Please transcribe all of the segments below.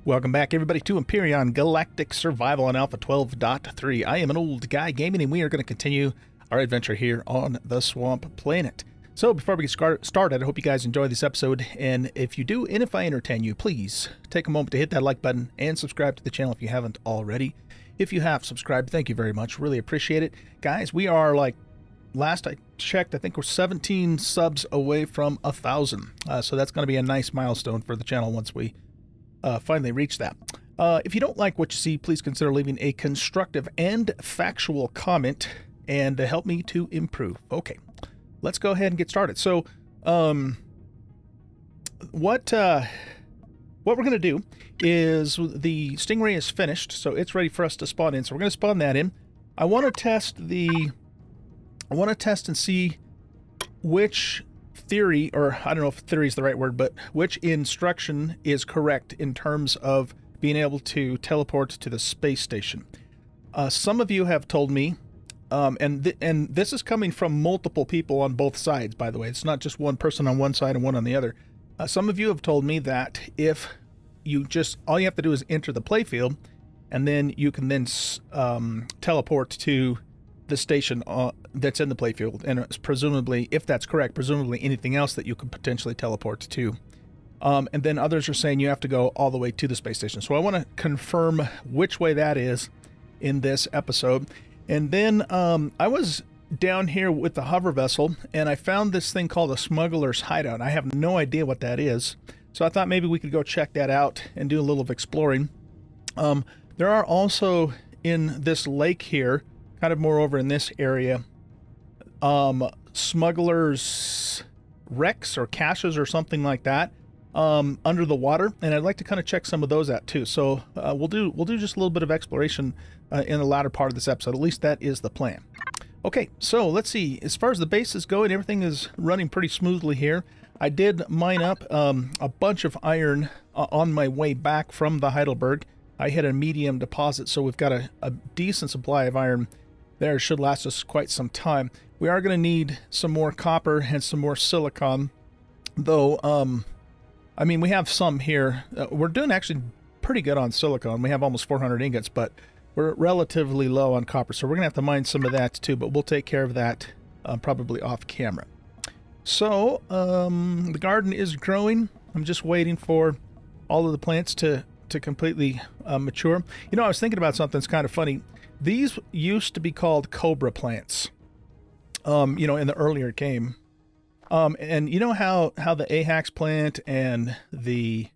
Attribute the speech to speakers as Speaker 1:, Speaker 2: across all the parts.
Speaker 1: Welcome back, everybody, to Empyrion Galactic Survival on Alpha 12.3. I am an old guy gaming, and we are going to continue our adventure here on the Swamp Planet. So, before we get started, I hope you guys enjoy this episode, and if you do, and if I entertain you, please take a moment to hit that like button and subscribe to the channel if you haven't already. If you have subscribed, thank you very much. Really appreciate it. Guys, we are, like, last I checked, I think we're 17 subs away from 1,000. So that's going to be a nice milestone for the channel once we finally reach that. If you don't like what you see, please consider leaving a constructive and factual comment and help me to improve. Okay, let's go ahead and get started. So, what we're going to do is the Stingray is finished, so it's ready for us to spawn in. So we're going to spawn that in. I want to test and see which theory, or I don't know if theory is the right word, but which instruction is correct in terms of being able to teleport to the space station. Some of you have told me, and this is coming from multiple people on both sides, by the way. It's not just one person on one side and one on the other. Some of you have told me that if you just, all you have to do is enter the playfield, and then you can then teleport to the station that's in the playfield, and it's presumably, if that's correct, presumably anything else that you could potentially teleport to. And then others are saying you have to go all the way to the space station. So I want to confirm which way that is in this episode. And then I was down here with the hover vessel, and I found this thing called a smuggler's hideout. I have no idea what that is, so I thought maybe we could go check that out and do a little of exploring. There are also in this lake here, kind of more over in this area, smugglers' wrecks or caches or something like that under the water, and I'd like to kind of check some of those out too. So we'll do just a little bit of exploration in the latter part of this episode. At least that is the plan. Okay, so let's see. As far as the base is going, everything is running pretty smoothly here. I did mine up a bunch of iron on my way back from the Heidelberg. I hit a medium deposit, so we've got a decent supply of iron there. Should last us quite some time. We are going to need some more copper and some more silicon, though. I mean, we have some here. We're doing actually pretty good on silicon. We have almost 400 ingots, but we're relatively low on copper, so we're going to have to mine some of that too, but we'll take care of that probably off camera. So, the garden is growing. I'm just waiting for all of the plants to completely mature. You know, I was thinking about something that's kind of funny. These used to be called cobra plants, you know, in the earlier game. And you know how the Ahax plant and the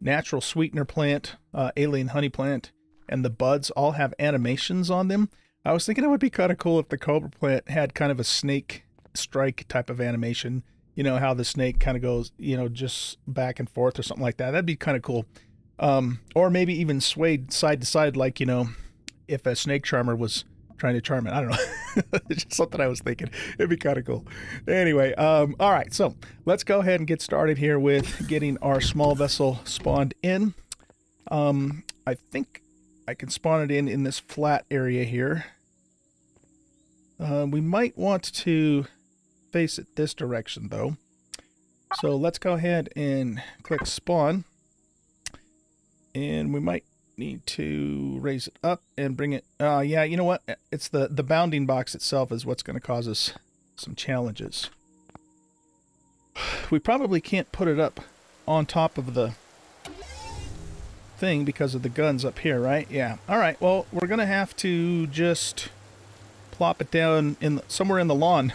Speaker 1: natural sweetener plant, alien honey plant, and the buds all have animations on them? I was thinking it would be kind of cool if the cobra plant had kind of a snake strike type of animation. You know, how the snake kind of goes, you know, just back and forth or something like that. That'd be kind of cool. Or maybe even swayed side to side, like, you know, if a snake charmer was trying to charm it. I don't know. It's just something I was thinking. It'd be kind of cool. Anyway, all right, so let's go ahead and get started here with getting our small vessel spawned in. I think I can spawn it in this flat area here. We might want to face it this direction, though. So let's go ahead and click spawn. And we might need to raise it up and bring it. Yeah, you know what? It's the bounding box itself is what's going to cause us some challenges. We probably can't put it up on top of the thing because of the guns up here, right? Yeah. All right. Well, we're going to have to just plop it down somewhere in the lawn.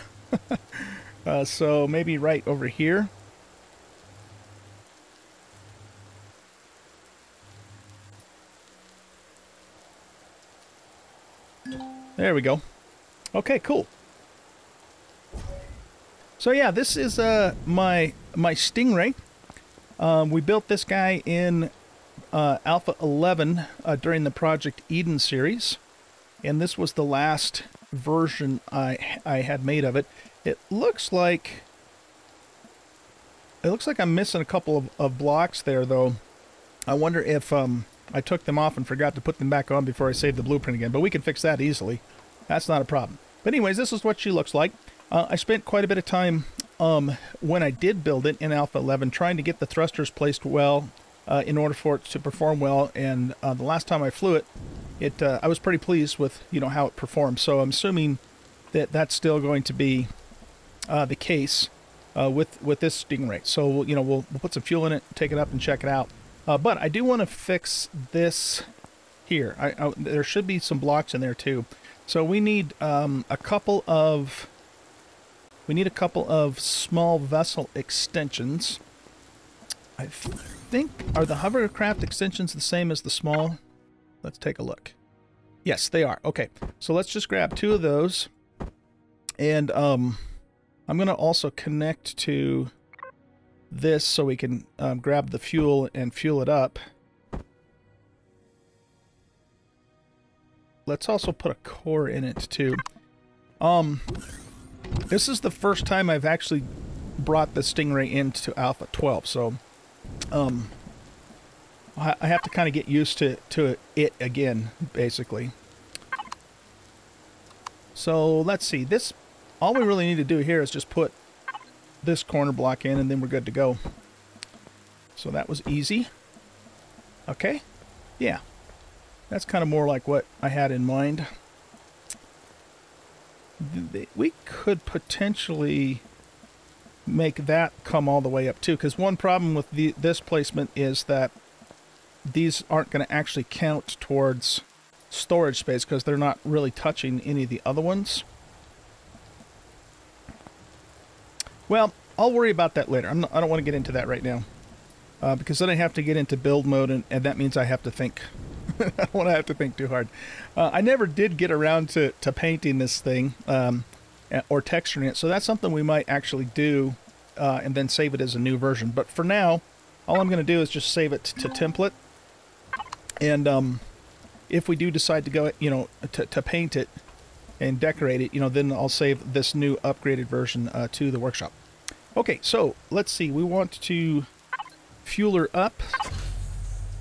Speaker 1: So maybe right over here. There we go. Okay, cool. So yeah, this is my Stingray. We built this guy in Alpha 11 during the Project Eden series, and this was the last version I had made of it. It looks like I'm missing a couple of blocks there, though. I wonder if I took them off and forgot to put them back on before I saved the blueprint again, but we can fix that easily. That's not a problem. But anyways, this is what she looks like. I spent quite a bit of time when I did build it in Alpha 11 trying to get the thrusters placed well in order for it to perform well. And the last time I flew it, I was pretty pleased with how it performed. So I'm assuming that that's still going to be the case with this Stingray. So we'll put some fuel in it, take it up, and check it out. But I do want to fix this here. There should be some blocks in there too. So we need a couple of small vessel extensions. I think, are the hovercraft extensions the same as the small? Let's take a look. Yes, they are. Okay, so let's just grab 2 of those, and I'm going to also connect to this so we can grab the fuel and fuel it up. Let's also put a core in it too. This is the first time I've actually brought the Stingray into Alpha 12, so I have to kind of get used to it again, basically. So let's see. This, all we really need to do here is just put this corner block in, and then we're good to go. So that was easy. Okay. Yeah. That's kind of more like what I had in mind. We could potentially make that come all the way up too, because one problem with this placement is that these aren't going to actually count towards storage space because they're not really touching any of the other ones. Well, I'll worry about that later. I don't want to get into that right now, because then I have to get into build mode, and that means I have to think. I don't want to have to think too hard. I never did get around to painting this thing or texturing it, so that's something we might actually do and then save it as a new version. But for now, all I'm going to do is just save it to template, and if we do decide to go, to paint it and decorate it, then I'll save this new upgraded version to the workshop. Okay, so let's see. We want to fuel her up.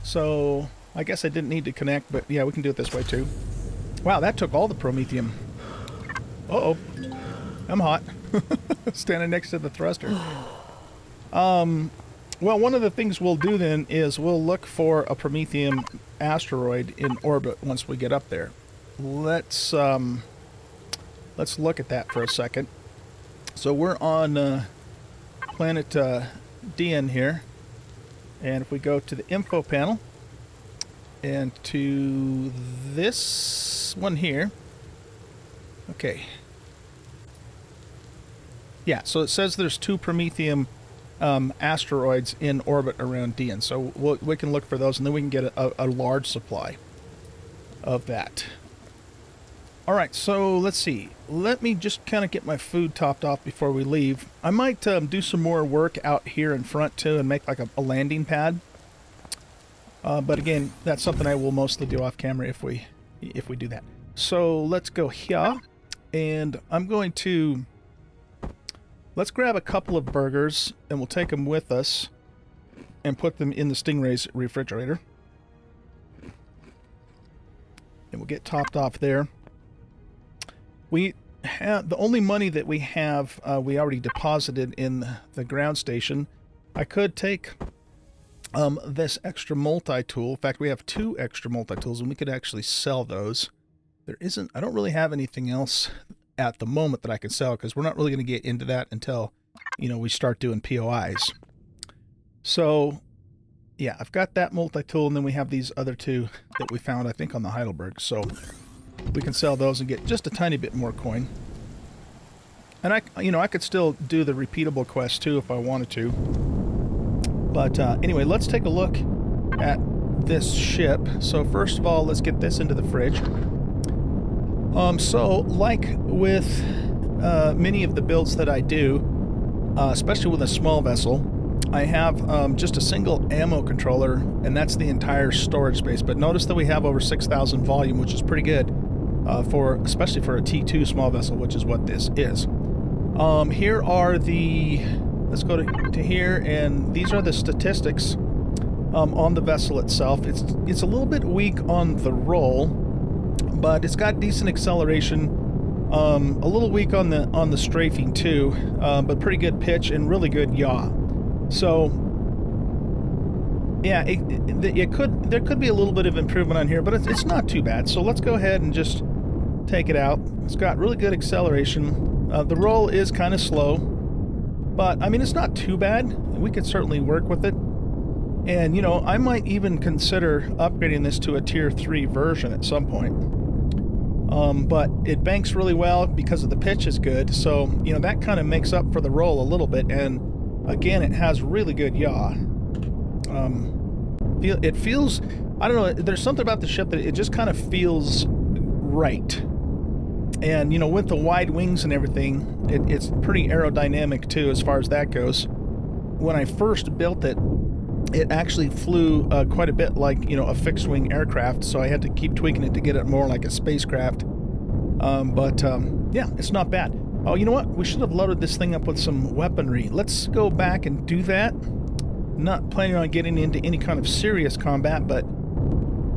Speaker 1: So I guess I didn't need to connect, but yeah, we can do it this way too. Wow, that took all the promethium. Uh-oh. I'm hot. Standing next to the thruster. Well, one of the things we'll do then is we'll look for a promethium asteroid in orbit once we get up there. Let's look at that for a second. So we're on planet DN here, and if we go to the info panel and to this one here, okay, yeah, so it says there's 2 promethium asteroids in orbit around DN, so we can look for those, and then we can get a large supply of that. Alright, so let's see. Let me just kind of get my food topped off before we leave. I might do some more work out here in front too and make like a landing pad. But again, that's something I will mostly do off camera if we do that. So let's go here, and I'm going to... Let's grab a couple of burgers, and we'll take them with us and put them in the Stingray's refrigerator. And we'll get topped off there. We have the only money that we have, we already deposited in the ground station. I could take this extra multi-tool. In fact, we have 2 extra multi-tools, and we could actually sell those. There isn't, I don't really have anything else at the moment that I can sell, because we're not really going to get into that until, we start doing POIs. So, yeah, I've got that multi-tool, and then we have these other 2 that we found, I think, on the Heidelberg. So we can sell those and get just a tiny bit more coin. And I could still do the repeatable quest too if I wanted to. But anyway, let's take a look at this ship. So first of all, let's get this into the fridge. So like with many of the builds that I do, especially with a small vessel, I have just a single ammo controller, and that's the entire storage space. But notice that we have over 6,000 volume, which is pretty good, especially for a T2 small vessel, which is what this is. Here are the... Let's go to here, and these are the statistics on the vessel itself. It's a little bit weak on the roll, but it's got decent acceleration. A little weak on the strafing too, but pretty good pitch and really good yaw. So Yeah, there could be a little bit of improvement on here, but it's not too bad. So let's go ahead and just take it out. It's got really good acceleration. The roll is kind of slow, but I mean, it's not too bad. We could certainly work with it. And, you know, I might even consider upgrading this to a tier 3 version at some point. But it banks really well because of the pitch is good. So, you know, that kind of makes up for the roll a little bit. And again, it has really good yaw. It feels, I don't know, there's something about the ship that it just kind of feels right. And, you know, with the wide wings and everything, it's pretty aerodynamic too as far as that goes. When I first built it, it actually flew quite a bit like, you know, a fixed-wing aircraft, so I had to keep tweaking it to get it more like a spacecraft. Yeah, it's not bad. Oh, you know what? We should have loaded this thing up with some weaponry. Let's go back and do that. Not planning on getting into any kind of serious combat, but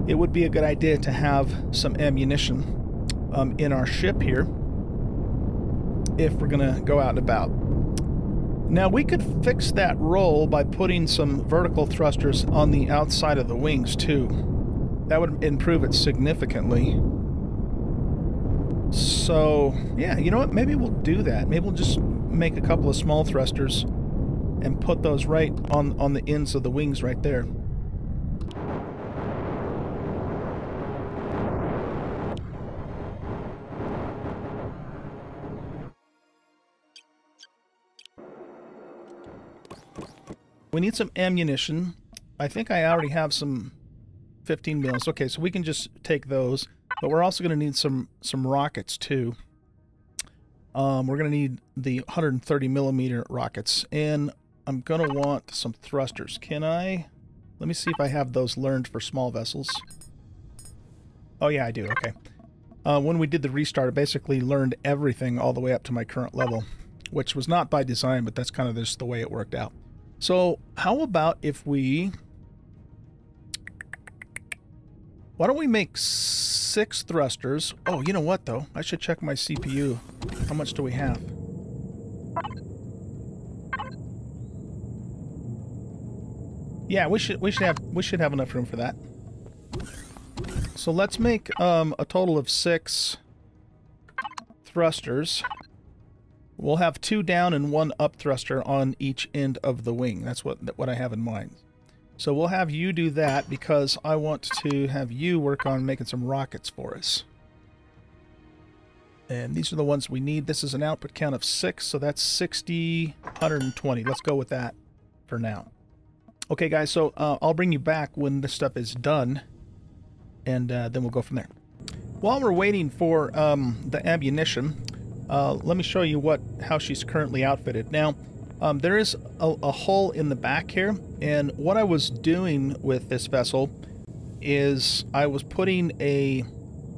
Speaker 1: it would be a good idea to have some ammunition in our ship here if we're going to go out and about. Now, we could fix that roll by putting some vertical thrusters on the outside of the wings, too. That would improve it significantly. So, yeah, you know what? Maybe we'll do that. Maybe we'll just make a couple of small thrusters and put those right on the ends of the wings right there. We need some ammunition. I think I already have some 15 mils. Okay, so we can just take those. But we're also going to need some rockets, too. We're going to need the 130 millimeter rockets. And I'm going to want some thrusters. Can I? Let me see if I have those learned for small vessels. Oh, yeah, I do. Okay. When we did the restart, I basically learned everything all the way up to my current level, which was not by design, but that's kind of just the way it worked out. So how about if we... Why don't we make 6 thrusters? Oh, you know what, though? I should check my CPU. How much do we have? Yeah, we should have enough room for that. So let's make a total of 6 thrusters. We'll have 2 down and 1 up thruster on each end of the wing. That's what I have in mind. So we'll have you do that because I want to have you work on making some rockets for us. And these are the ones we need. This is an output count of 6, so that's 60, 120. Let's go with that for now. Okay, guys, so I'll bring you back when this stuff is done, and then we'll go from there. While we're waiting for the ammunition, let me show you how she's currently outfitted. Now, there is a hull in the back here, and what I was doing with this vessel is I was putting a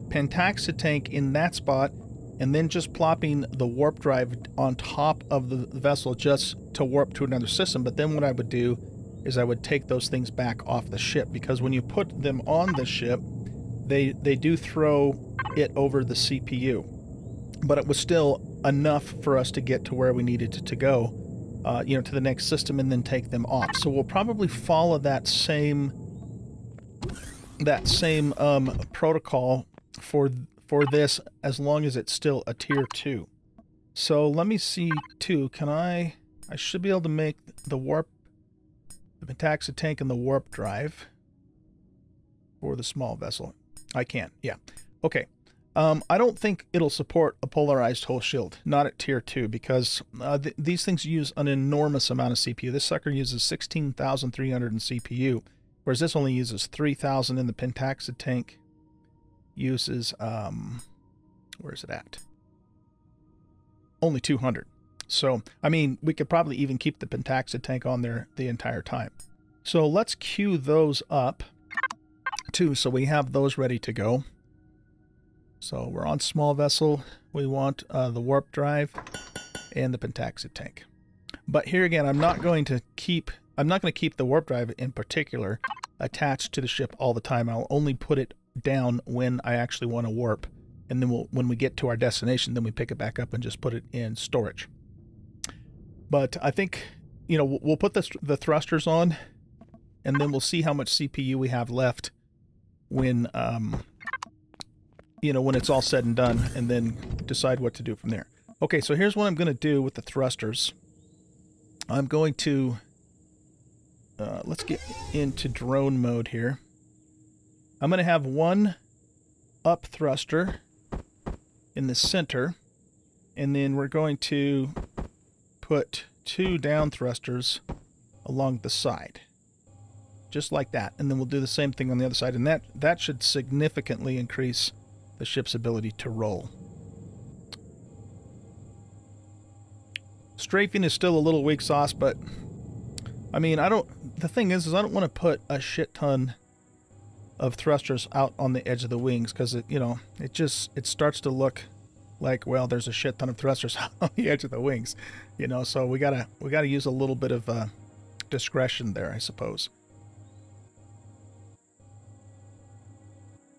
Speaker 1: pentaxid tank in that spot and then just plopping the warp drive on top of the vessel just to warp to another system. But then what I would do is I would take those things back off the ship, because when you put them on the ship, they do throw it over the CPU. But it was still enough for us to get to where we needed to go, you know, to the next system, and then take them off. So we'll probably follow that same protocol for this, as long as it's still a tier 2. So let me see too. Can I should be able to make the pentaxid tank and the warp drive for the small vessel. I can, yeah. Okay. I don't think it'll support a polarized hull shield, not at tier 2, because these things use an enormous amount of CPU. This sucker uses 16,300 in CPU, whereas this only uses 3,000, and the pentaxid tank uses, where is it at? Only 200. So, I mean, we could probably even keep the pentaxid tank on there the entire time. So let's queue those up, too, so we have those ready to go. So we're on small vessel. We want the warp drive and the pentaxid tank. But here again, I'm not going to keep the warp drive in particular attached to the ship all the time. I'll only put it down when I actually want to warp, and then when we get to our destination, then we pick it back up and just put it in storage. But I think, you know, we'll put the thrusters on and then we'll see how much CPU we have left when, you know, when it's all said and done, and then decide what to do from there. Okay, so here's what I'm going to do with the thrusters. I'm going to, let's get into drone mode here. I'm going to have one up thruster in the center, and then we're going to put two down thrusters along the side. Just like that. And then we'll do the same thing on the other side, and that should significantly increase the ship's ability to roll. Strafing is still a little weak sauce, but I mean, the thing is I don't want to put a shit ton of thrusters out on the edge of the wings, because it, you know, it starts to look like, well, there's a shit ton of thrusters on the edge of the wings, you know, so we gotta use a little bit of discretion there, I suppose.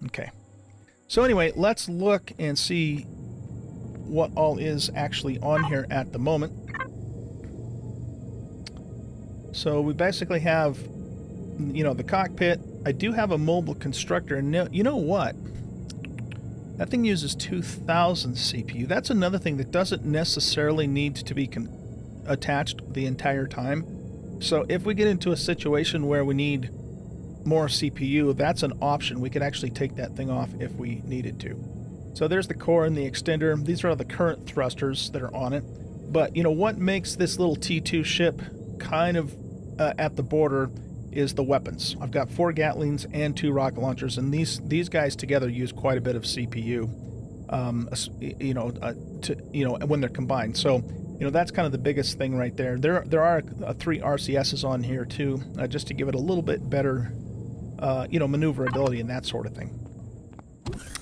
Speaker 1: Okay. So anyway, let's look and see what all is actually on here at the moment. So we basically have, you know, the cockpit. I do have a mobile constructor, and you know what? That thing uses 2,000 CPU. That's another thing that doesn't necessarily need to be attached the entire time. So if we get into a situation where we need more CPU, that's an option. We could actually take that thing off if we needed to. So there's the core and the extender. These are the current thrusters that are on it. But, you know, what makes this little T2 ship kind of at the border is the weapons. I've got 4 Gatlings and 2 rocket launchers, and these guys together use quite a bit of CPU, you know, when they're combined. So, you know, that's kind of the biggest thing right there. There are 3 RCSs on here too, just to give it a little bit better, you know, maneuverability and that sort of thing.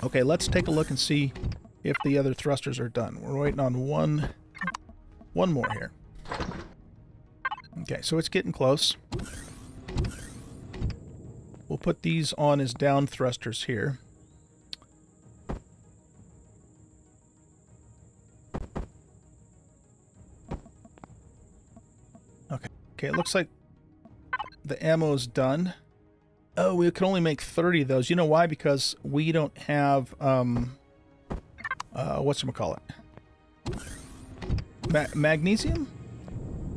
Speaker 1: Okay, let's take a look and see if the other thrusters are done. We're waiting on one more here. Okay, so it's getting close. We'll put these on as down thrusters here. Okay, it looks like the ammo's done. Oh, we can only make 30 of those. You know why? Because we don't have, whatchamacallit? Magnesium?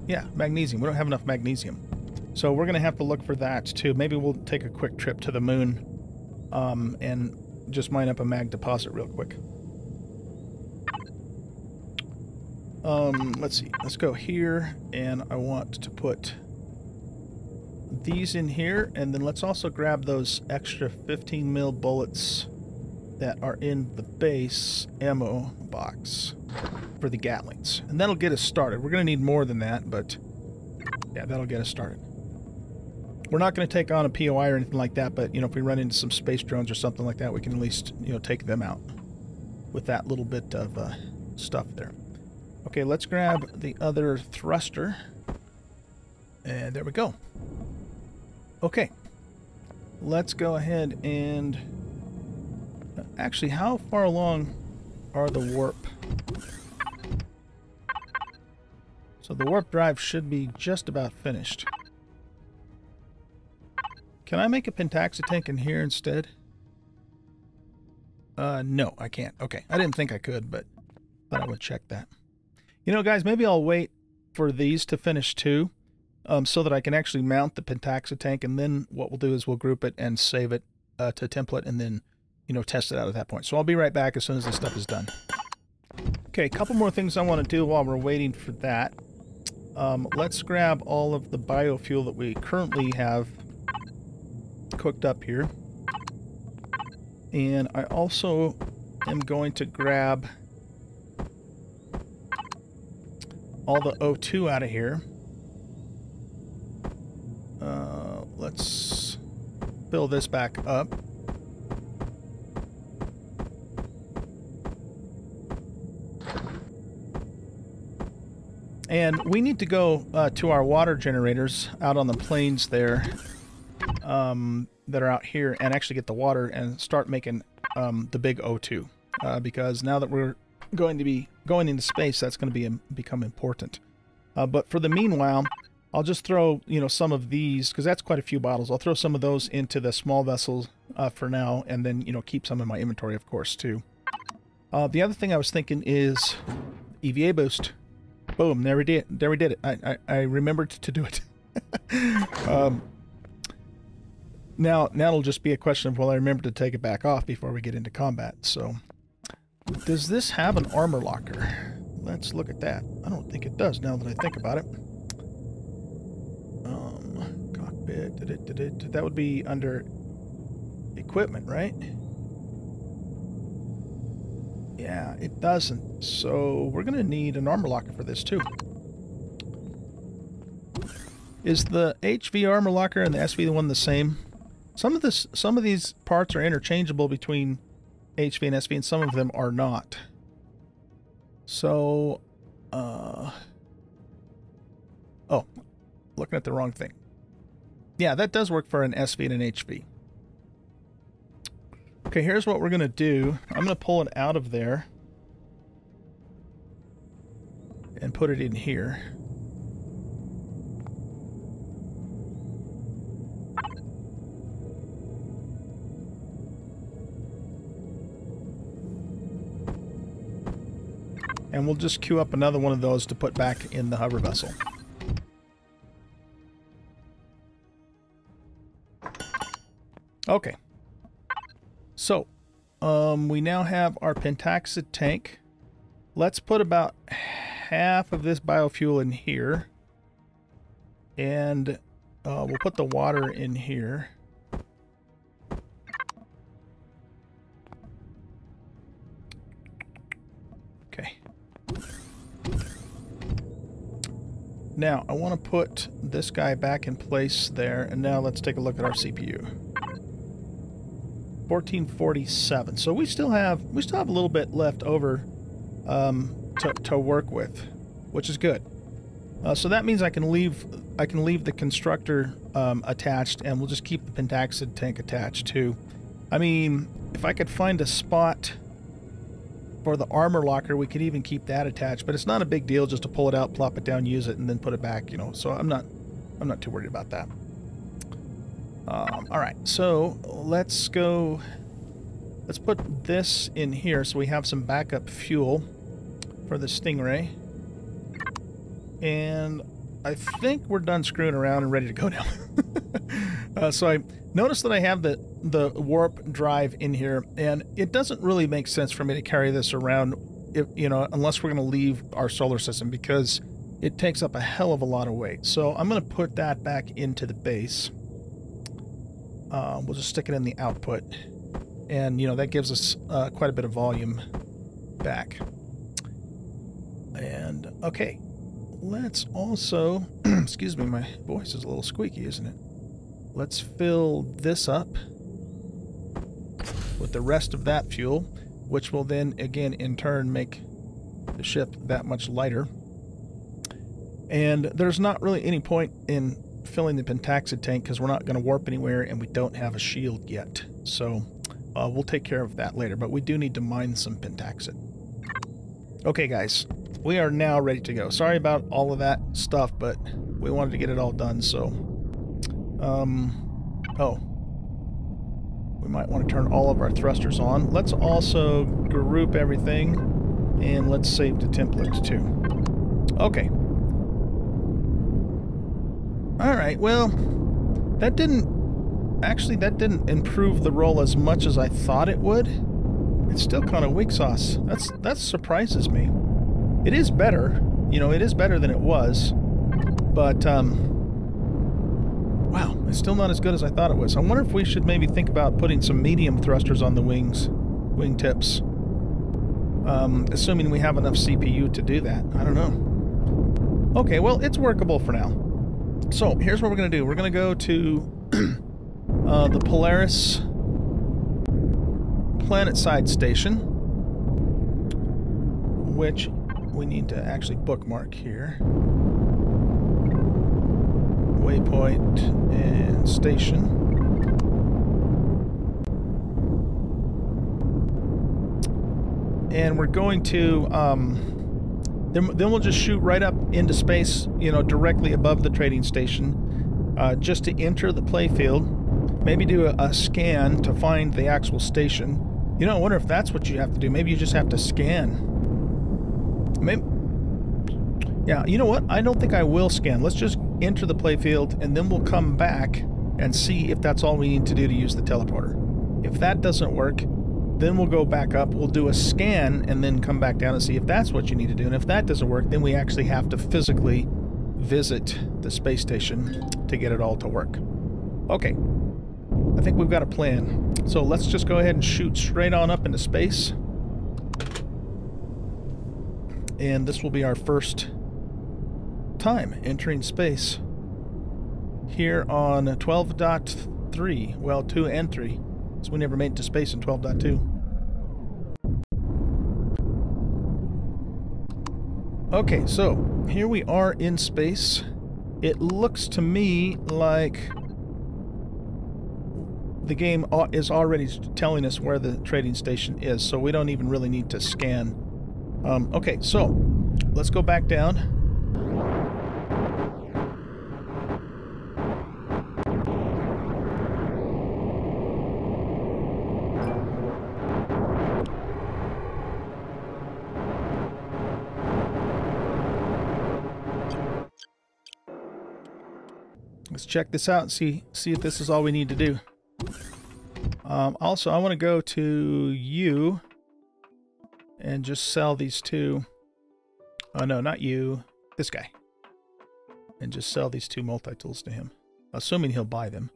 Speaker 1: Yeah, magnesium. We don't have enough magnesium. So we're going to have to look for that too. Maybe we'll take a quick trip to the moon and just mine up a mag deposit real quick. Let's see. Let's go here, and I want to put these in here, and then let's also grab those extra 15 mil bullets that are in the base ammo box for the Gatlings, and that'll get us started. We're going to need more than that, but yeah, that'll get us started. We're not going to take on a POI or anything like that, but you know, if we run into some space drones or something like that, we can at least, you know, take them out with that little bit of stuff there. Okay, let's grab the other thruster, and there we go. Okay, let's go ahead and actually, how far along are the warp? So the warp drive should be just about finished. Can I make a pentaxi tank in here instead? No, I can't. Okay, I didn't think I could, but thought I would check that. You know, guys, maybe I'll wait for these to finish too, so that I can actually mount the pentaxi tank, and then what we'll do is we'll group it and save it to template, and then, you know, test it out at that point. So I'll be right back as soon as this stuff is done. Okay, a couple more things I want to do while we're waiting for that. Let's grab all of the biofuel that we currently have cooked up here. And I also am going to grab all the O2 out of here. Let's fill this back up. And we need to go to our water generators out on the plains there, that are out here, and actually get the water and start making the big O2. Because now that we're going to be going into space, that's going to become important. But for the meanwhile, I'll just throw, you know, some of these, because that's quite a few bottles. I'll throw some of those into the small vessels for now, and then, you know, keep some in my inventory, of course, too. The other thing I was thinking is EVA boost. Boom, there we did it. I remembered to do it. Now it'll just be a question of, will I remember to take it back off before we get into combat. So, does this have an armor locker? Let's look at that. I don't think it does, now that I think about it. Cockpit, that would be under equipment, right? Yeah, it doesn't. So we're going to need an armor locker for this too. Is the HV armor locker and the SV one the same? Some of these parts are interchangeable between HV and SV, and some of them are not. So, oh, looking at the wrong thing. Yeah, that does work for an SV and an HV. Okay, here's what we're going to do. I'm going to pull it out of there and put it in here. And we'll just queue up another one of those to put back in the hover vessel. Okay. So, we now have our pentaxid tank. Let's put about half of this biofuel in here. And we'll put the water in here. Okay. Now, I want to put this guy back in place there. And now let's take a look at our CPU. 1447. So we still have a little bit left over to work with, which is good. So that means I can leave the constructor attached, and we'll just keep the pentaxid tank attached too. I mean, if I could find a spot for the armor locker, we could even keep that attached, but it's not a big deal just to pull it out, plop it down, use it, and then put it back, you know. So I'm not too worried about that. All right, so let's put this in here so we have some backup fuel for the Stingray. And I think we're done screwing around and ready to go now. So I noticed that I have the warp drive in here, and it doesn't really make sense for me to carry this around, unless we're going to leave our solar system, because it takes up a hell of a lot of weight. So I'm going to put that back into the base. We'll just stick it in the output, and that gives us quite a bit of volume back. And okay, let's also excuse me, my voice is a little squeaky, isn't it? Let's fill this up with the rest of that fuel, which will then again in turn make the ship that much lighter. And there's not really any point in filling the pentaxid tank because we're not going to warp anywhere, and we don't have a shield yet. So we'll take care of that later, but we do need to mine some pentaxid. Okay guys, we are now ready to go. Sorry about all of that stuff, but we wanted to get it all done. So we might want to turn all of our thrusters on. Let's also group everything, and let's save to templates too. Okay. Alright, well, that didn't improve the roll as much as I thought it would. It's still kind of weak sauce. That surprises me. It is better, it is better than it was, but, wow, it's still not as good as I thought it was. I wonder if we should maybe think about putting some medium thrusters on the wing tips. Assuming we have enough CPU to do that. I don't know. Okay, well, it's workable for now. So, here's what we're going to do. We're going to go to the Polaris Planetside Station, which we need to actually bookmark here. Waypoint and station. And we're going to Then we'll just shoot right up into space, you know, directly above the trading station, just to enter the playfield. Maybe do a scan to find the actual station. You know, I wonder if that's what you have to do. Maybe you just have to scan. Maybe. Yeah, you know what? I don't think I will scan. Let's just enter the playfield, and then we'll come back and see if that's all we need to do to use the teleporter. If that doesn't work, then we'll go back up, we'll do a scan, and then come back down and see if that's what you need to do. And if that doesn't work, then we actually have to physically visit the space station to get it all to work. Okay, I think we've got a plan. So let's just go ahead and shoot straight on up into space. And this will be our first time entering space here on 12.3. Well, 2 and 3. So we never made it to space in 12.2. Okay, so here we are in space. It looks to me like the game is already telling us where the trading station is, so we don't even really need to scan. Okay, so let's go back down. Let's check this out and see if this is all we need to do. Also, I want to go to you and just sell these two. Oh, no, not you. This guy. And just sell these 2 multi-tools to him. Assuming he'll buy them.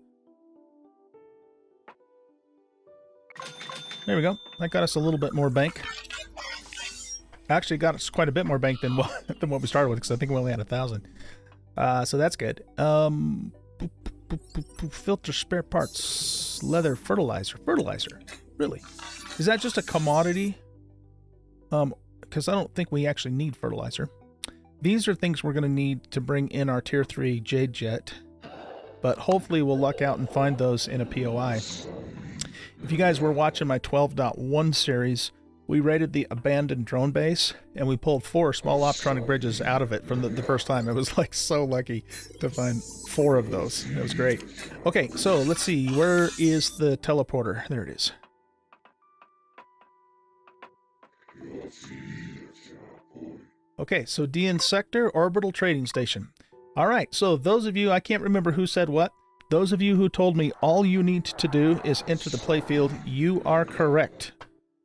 Speaker 1: There we go. That got us a little bit more bank. Actually got us quite a bit more bank than what we started with, because I think we only had 1,000. So that's good. Filter, spare parts, leather, fertilizer. Fertilizer? Really? Is that just a commodity? Because I don't think we actually need fertilizer. These are things we're going to need to bring in our Tier 3 Jade Jet. But hopefully we'll luck out and find those in a POI. If you guys were watching my 12.1 series, we raided the abandoned drone base, and we pulled 4 small optronic bridges out of it from the first time. It was like so lucky to find 4 of those. It was great. Okay, so let's see. Where is the teleporter? There it is. Okay, so DN Sector, Orbital Trading Station. All right, so those of you, I can't remember who said what. Those of you who told me all you need to do is enter the playfield, you are correct.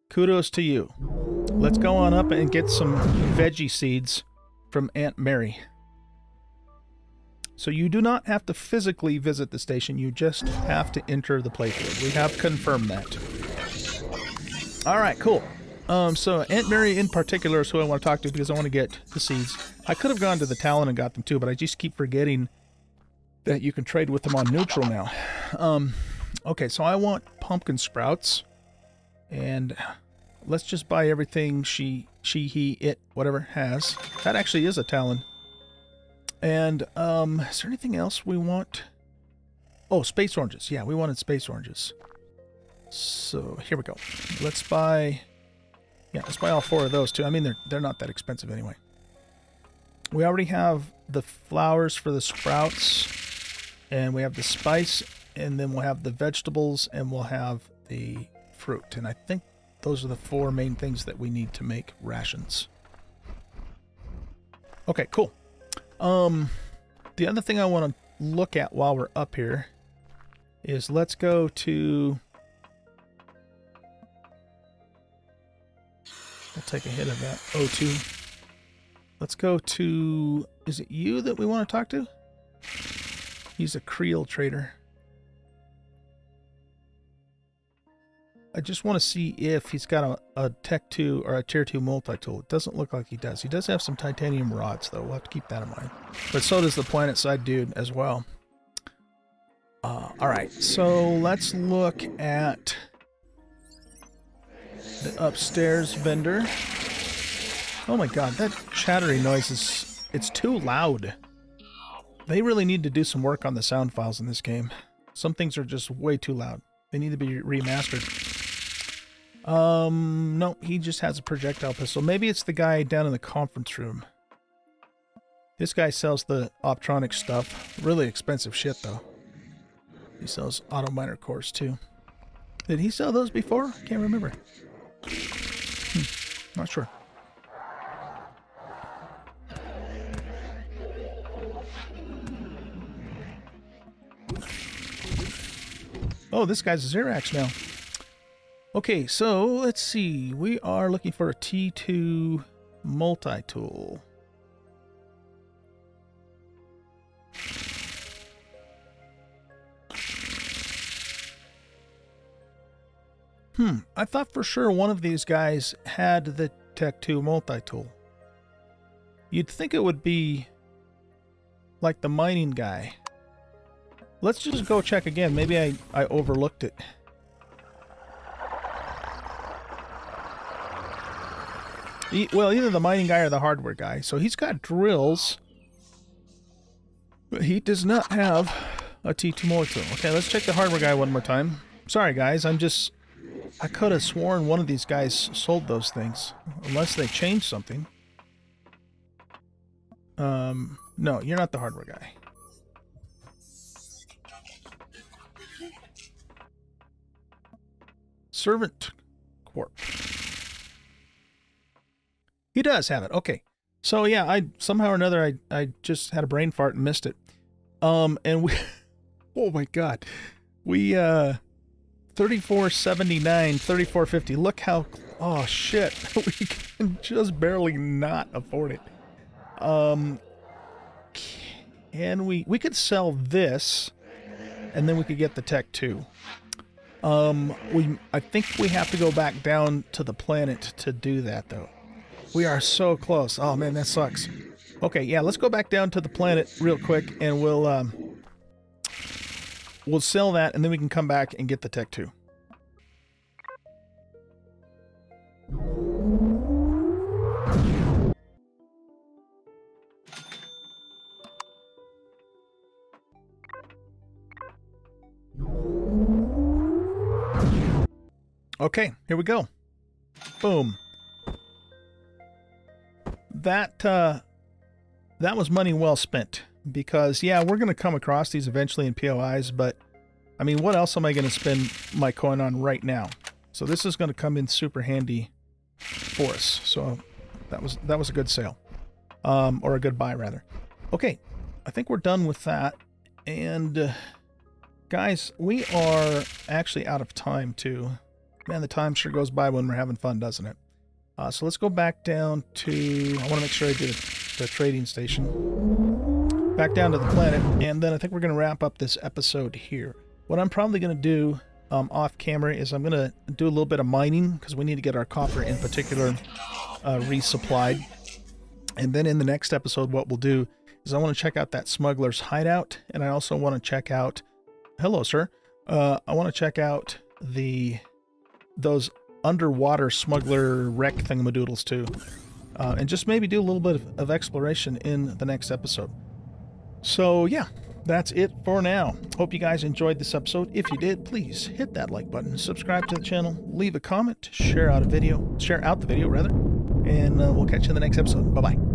Speaker 1: Kudos to you. Let's go on up and get some veggie seeds from Aunt Mary. So you do not have to physically visit the station, you just have to enter the playfield. We have confirmed that. Alright, cool. So Aunt Mary in particular is who I want to talk to because I want to get the seeds. I could have gone to the Talon and got them too, but I just keep forgetting that you can trade with them on neutral now. Okay, so I want pumpkin sprouts. And let's just buy everything she, he, it, whatever has. That actually is a Talon. And, is there anything else we want? Oh, space oranges. Yeah, we wanted space oranges. So, here we go. Let's buy... Yeah, let's buy all 4 of those, too. I mean, they're not that expensive anyway. We already have the flowers for the sprouts. And we have the spice. And then we'll have the vegetables. And we'll have the fruit. And I think those are the 4 main things that we need to make rations. Okay, cool. The other thing I want to look at while we're up here is let's go to... I'll take a hit of that O2. Let's go to... Is it you that we want to talk to? He's a Creel trader. I just want to see if he's got a Tech 2 or a Tier 2 multi-tool. It doesn't look like he does. He does have some titanium rods, though. We'll have to keep that in mind. But so does the Planet Side dude as well. Alright, so let's look at the upstairs vendor. Oh my god, that chattery noise is... It's too loud. They really need to do some work on the sound files in this game. Some things are just way too loud. They need to be remastered. No, he just has a projectile pistol. Maybe it's the guy down in the conference room. This guy sells the optronic stuff. Really expensive shit, though. He sells auto miner cores, too. Did he sell those before? Can't remember. Not sure. Oh, this guy's a Xerax now. Okay, so let's see. We are looking for a T2 multi-tool. I thought for sure one of these guys had the Tech 2 multi-tool. You'd think it would be like the mining guy. Let's just go check again. Maybe I overlooked it. Well, either the mining guy or the hardware guy. So he's got drills, but he does not have a T2 multi-tool. Okay, let's check the hardware guy one more time. Sorry, guys. I could have sworn one of these guys sold those things. Unless they changed something. No, you're not the hardware guy. Servant Corp. He does have it. Okay. So yeah, I somehow or another I just had a brain fart and missed it. And we oh my god. We 3479, 3450. Look how, oh shit. We can just barely not afford it. Can we could sell this and then we could get the Tech 2. I think we have to go back down to the planet to do that though. We are so close. Oh man, that sucks. Okay, yeah, let's go back down to the planet real quick and we'll sell that and then we can come back and get the Tech 2. Okay, here we go. Boom. That was money well spent. Because, yeah, we're going to come across these eventually in POIs, but, I mean, what else am I going to spend my coin on right now? So this is going to come in super handy for us. So that was a good sale. Or a good buy, rather. Okay, I think we're done with that. And, guys, we are actually out of time, too. Man, the time sure goes by when we're having fun, doesn't it? So let's go back down to... I want to make sure I do the trading station. Back down to the planet, and then I think we're going to wrap up this episode here. What I'm probably going to do off camera is I'm going to do a little bit of mining, because we need to get our copper in particular resupplied. And then in the next episode, what we'll do is I want to check out that smuggler's hideout, and I also want to check out... Hello, sir. I want to check out those underwater smuggler wreck thingamadoodles too. And just maybe do a little bit of exploration in the next episode. So yeah, that's it for now. Hope you guys enjoyed this episode. If you did, please hit that like button, subscribe to the channel, leave a comment, share out the video rather, and we'll catch you in the next episode. Bye-bye.